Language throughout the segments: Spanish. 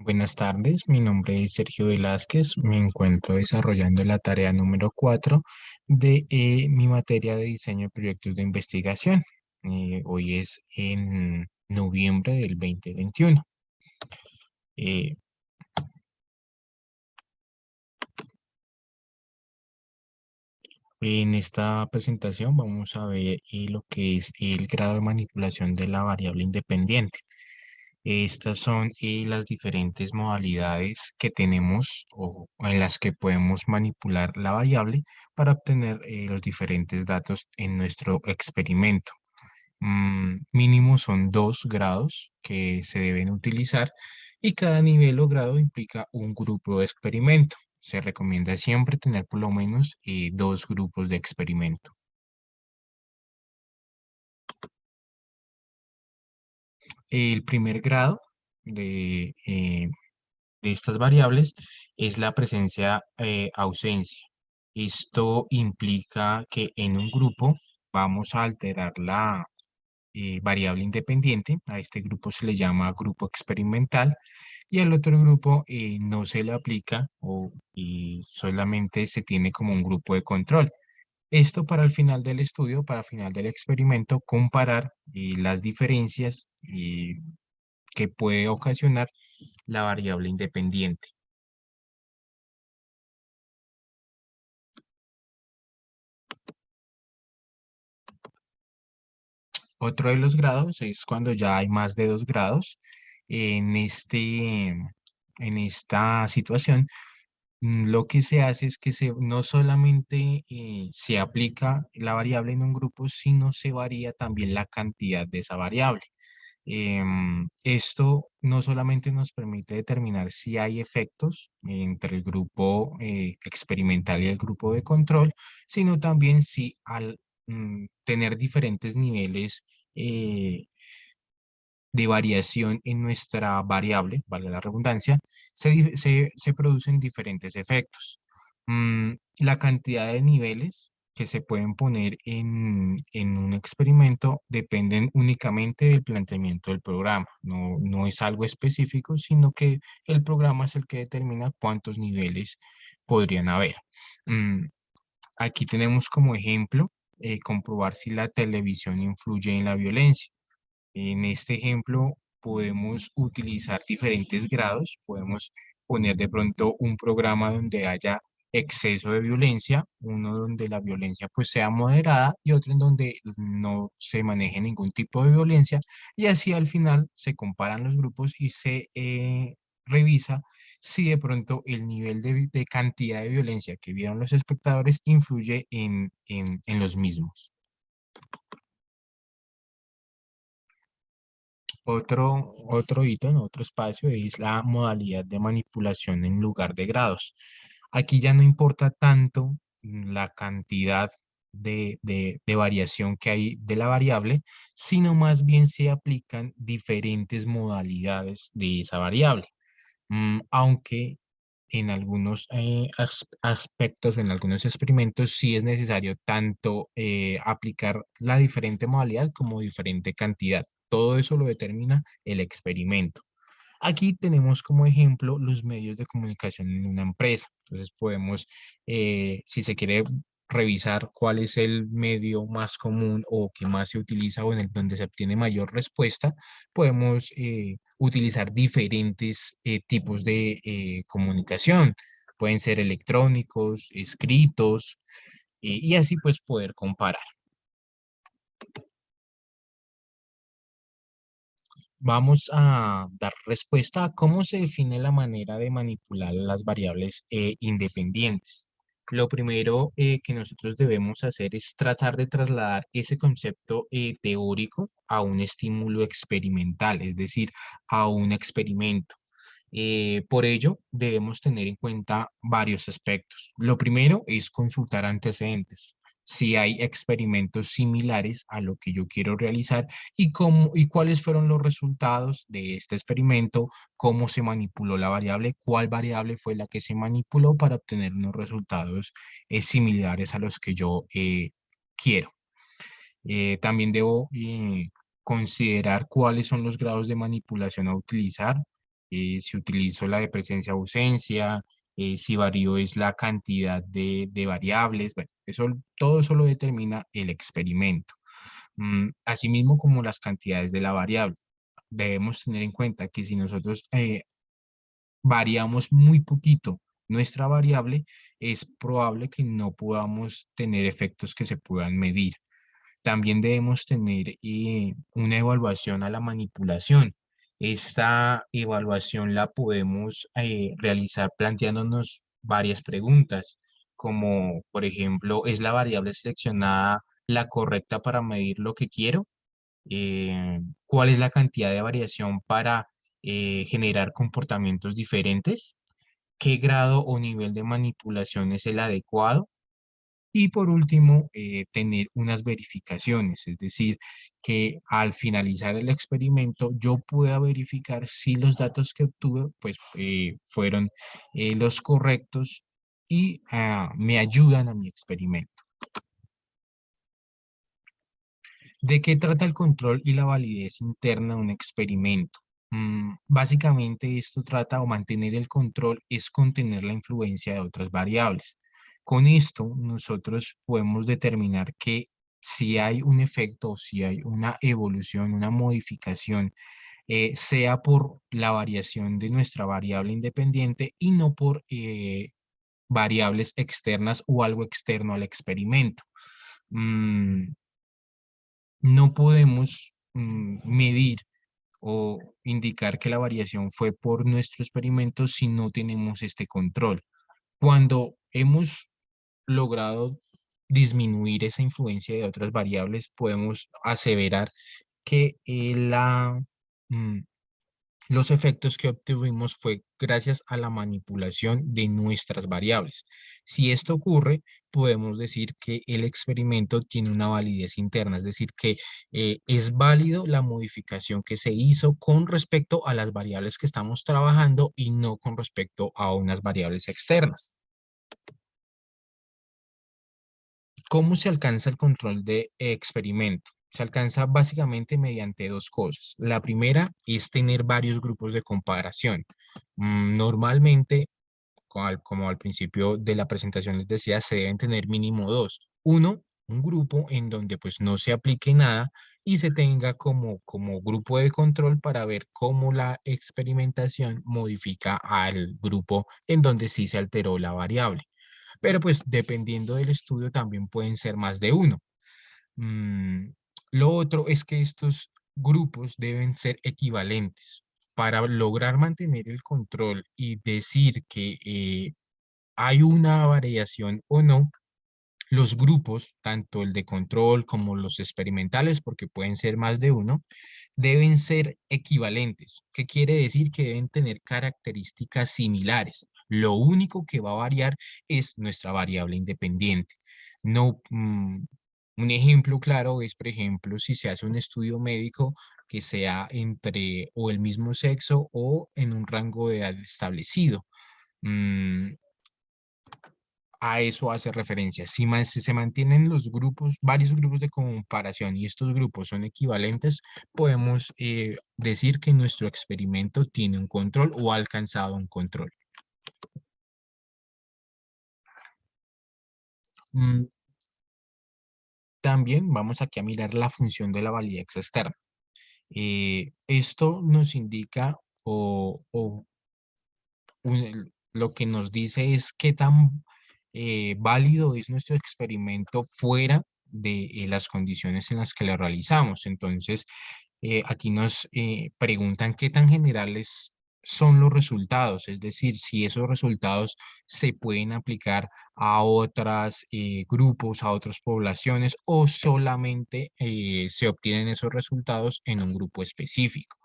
Buenas tardes, mi nombre es Sergio Velázquez, me encuentro desarrollando la tarea número 4 de mi materia de diseño de proyectos de investigación. Hoy es en noviembre del 2021. Eh, en esta presentación vamos a ver lo que es el grado de manipulación de la variable independiente. Estas son las diferentes modalidades que tenemos o en las que podemos manipular la variable para obtener los diferentes datos en nuestro experimento. Mínimo son 2 grados que se deben utilizar y cada nivel o grado implica un grupo de experimento. Se recomienda siempre tener por lo menos 2 grupos de experimento. El primer grado de estas variables es la presencia ausencia. Esto implica que en un grupo vamos a alterar la variable independiente. A este grupo se le llama grupo experimental y al otro grupo no se le aplica y solamente se tiene como un grupo de control. Esto para el final del estudio, para el final del experimento, comparar las diferencias que puede ocasionar la variable independiente. Otro de los grados es cuando ya hay más de 2 grados. En en esta situación, lo que se hace es que no solamente se aplica la variable en un grupo, sino se varía también la cantidad de esa variable. Esto no solamente nos permite determinar si hay efectos entre el grupo experimental y el grupo de control, sino también si al tener diferentes niveles eh, de variación en nuestra variable, vale la redundancia, se producen diferentes efectos. La cantidad de niveles que se pueden poner en un experimento dependen únicamente del planteamiento del programa. No es algo específico, sino que el programa es el que determina cuántos niveles podrían haber. Mm, Aquí tenemos como ejemplo comprobar si la televisión influye en la violencia. En este ejemplo podemos utilizar diferentes grados, podemos poner de pronto un programa donde haya exceso de violencia, uno donde la violencia pues sea moderada y otro en donde no se maneje ningún tipo de violencia y así al final se comparan los grupos y se revisa si de pronto el nivel de cantidad de violencia que vieron los espectadores influye en los mismos. Otro hito en otro espacio es la modalidad de manipulación en lugar de grados. Aquí ya no importa tanto la cantidad de variación que hay de la variable, sino más bien se aplican diferentes modalidades de esa variable. Aunque en algunos aspectos, en algunos experimentos, sí es necesario tanto aplicar la diferente modalidad como diferente cantidad. Todo eso lo determina el experimento. Aquí tenemos como ejemplo los medios de comunicación en una empresa. Entonces podemos, si se quiere revisar cuál es el medio más común o que más se utiliza o en el donde se obtiene mayor respuesta, podemos utilizar diferentes tipos de comunicación. Pueden ser electrónicos, escritos, y así pues poder comparar. Vamos a dar respuesta a cómo se define la manera de manipular las variables independientes. Lo primero que nosotros debemos hacer es tratar de trasladar ese concepto teórico a un estímulo experimental, es decir, a un experimento. Por ello, debemos tener en cuenta varios aspectos. Lo primero es consultar antecedentes. Si hay experimentos similares a lo que yo quiero realizar y cuáles fueron los resultados de este experimento, cómo se manipuló la variable, cuál variable fue la que se manipuló para obtener unos resultados similares a los que yo quiero. También debo considerar cuáles son los grados de manipulación a utilizar. si utilizo la de presencia-ausencia, si varío es la cantidad de variables, bueno, todo eso lo determina el experimento. Asimismo como las cantidades de la variable. Debemos tener en cuenta que si nosotros variamos muy poquito nuestra variable, es probable que no podamos tener efectos que se puedan medir. También debemos tener una evaluación a la manipulación. Esta evaluación la podemos realizar planteándonos varias preguntas, como por ejemplo, ¿es la variable seleccionada la correcta para medir lo que quiero? ¿Cuál es la cantidad de variación para generar comportamientos diferentes? ¿Qué grado o nivel de manipulación es el adecuado? Y por último, tener unas verificaciones, es decir, que al finalizar el experimento yo pueda verificar si los datos que obtuve pues, fueron los correctos y me ayudan a mi experimento. ¿De qué trata el control y la validez interna de un experimento? Básicamente esto trata o mantener el control es contener la influencia de otras variables. Con esto nosotros podemos determinar que si hay un efecto o si hay una evolución, una modificación, sea por la variación de nuestra variable independiente y no por variables externas o algo externo al experimento. Mm, no podemos medir o indicar que la variación fue por nuestro experimento si no tenemos este control. Cuando hemos logrado disminuir esa influencia de otras variables, podemos aseverar que mm, los efectos que obtuvimos fue gracias a la manipulación de nuestras variables. Si esto ocurre, podemos decir que el experimento tiene una validez interna, es decir, que es válido la modificación que se hizo con respecto a las variables que estamos trabajando y no con respecto a unas variables externas. ¿Cómo se alcanza el control de experimento? Se alcanza básicamente mediante dos cosas. La primera es tener varios grupos de comparación. Normalmente, como al principio de la presentación les decía, se deben tener mínimo dos. Uno, un grupo en donde pues no se aplique nada y se tenga como grupo de control para ver cómo la experimentación modifica al grupo en donde sí se alteró la variable. Pero pues dependiendo del estudio también pueden ser más de uno. Mm, lo otro es que estos grupos deben ser equivalentes. Para lograr mantener el control y decir que hay una variación o no, los grupos, tanto el de control como los experimentales, porque pueden ser más de uno, deben ser equivalentes. ¿Qué quiere decir? Que deben tener características similares. Lo único que va a variar es nuestra variable independiente. No, un ejemplo claro es, por ejemplo, si se hace un estudio médico que sea entre o el mismo sexo o en un rango de edad establecido. Mm, a eso hace referencia. Si se mantienen los grupos, varios grupos de comparación y estos grupos son equivalentes, podemos decir que nuestro experimento tiene un control o ha alcanzado un control. Mm, También vamos aquí a mirar la función de la validez externa. Esto nos indica o lo que nos dice es qué tan válido es nuestro experimento fuera de las condiciones en las que lo realizamos. Entonces, aquí nos preguntan qué tan generales son los resultados, es decir, si esos resultados se pueden aplicar a otros grupos, a otras poblaciones o solamente se obtienen esos resultados en un grupo específico.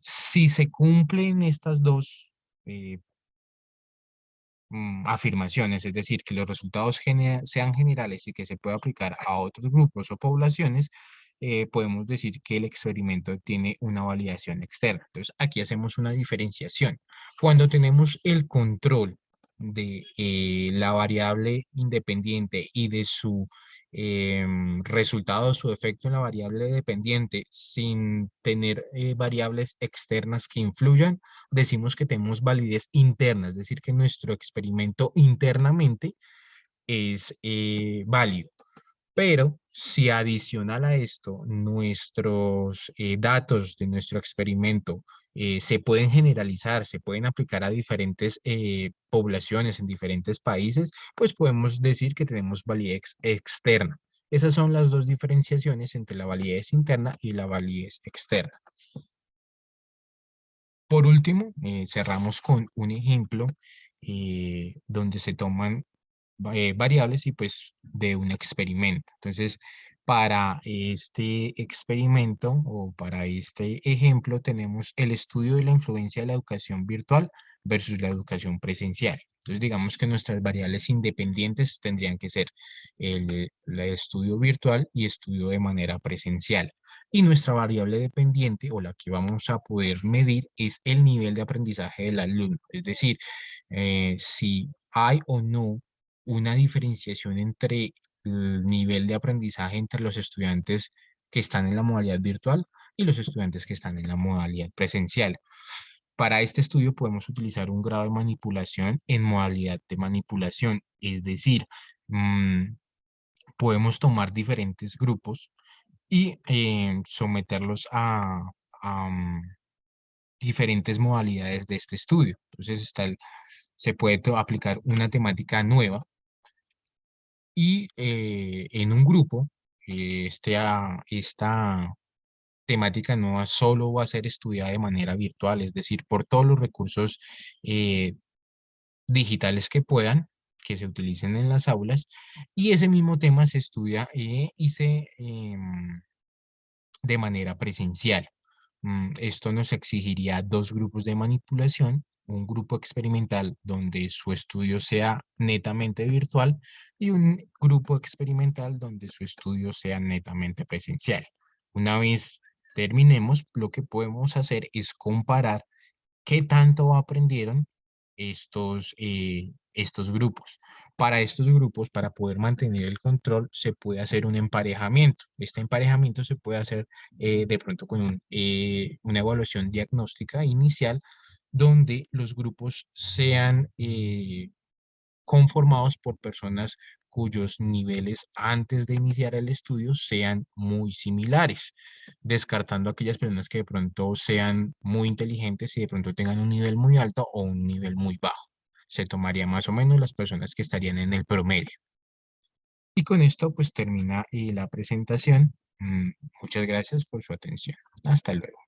Si se cumplen estas dos eh, afirmaciones, es decir, que los resultados sean generales y que se pueda aplicar a otros grupos o poblaciones, podemos decir que el experimento tiene una validación externa. Entonces, aquí hacemos una diferenciación. Cuando tenemos el control de la variable independiente y de su resultados o efecto en la variable dependiente sin tener variables externas que influyan, decimos que tenemos validez interna, es decir, que nuestro experimento internamente es válido. Pero si adicional a esto nuestros datos de nuestro experimento se pueden generalizar, se pueden aplicar a diferentes poblaciones en diferentes países, pues podemos decir que tenemos validez externa. Esas son las dos diferenciaciones entre la validez interna y la validez externa. Por último, cerramos con un ejemplo donde se toman variables y pues de un experimento. Entonces, para este experimento o para este ejemplo tenemos el estudio de la influencia de la educación virtual versus la educación presencial. Entonces, digamos que nuestras variables independientes tendrían que ser el estudio virtual y estudio de manera presencial. Y nuestra variable dependiente o la que vamos a poder medir es el nivel de aprendizaje del alumno. Es decir, si hay o no una diferenciación entre el nivel de aprendizaje entre los estudiantes que están en la modalidad virtual y los estudiantes que están en la modalidad presencial. Para este estudio podemos utilizar un grado de manipulación en modalidad de manipulación, es decir, mm, podemos tomar diferentes grupos y someterlos a diferentes modalidades de este estudio. Entonces se puede aplicar una temática nueva y en un grupo, esta temática nueva solo va a ser estudiada de manera virtual, es decir, por todos los recursos eh, digitales que puedan, que se utilicen en las aulas, y ese mismo tema se estudia de manera presencial. Esto nos exigiría dos grupos de manipulación, un grupo experimental donde su estudio sea netamente virtual y un grupo experimental donde su estudio sea netamente presencial. Una vez terminemos, lo que podemos hacer es comparar qué tanto aprendieron estos grupos. Para estos grupos, para poder mantener el control, se puede hacer un emparejamiento. Este emparejamiento se puede hacer de pronto con una evaluación diagnóstica inicial donde los grupos sean conformados por personas cuyos niveles antes de iniciar el estudio sean muy similares, descartando aquellas personas que de pronto sean muy inteligentes y de pronto tengan un nivel muy alto o un nivel muy bajo. Se tomaría más o menos las personas que estarían en el promedio. Y con esto pues termina la presentación. Muchas gracias por su atención. Hasta luego.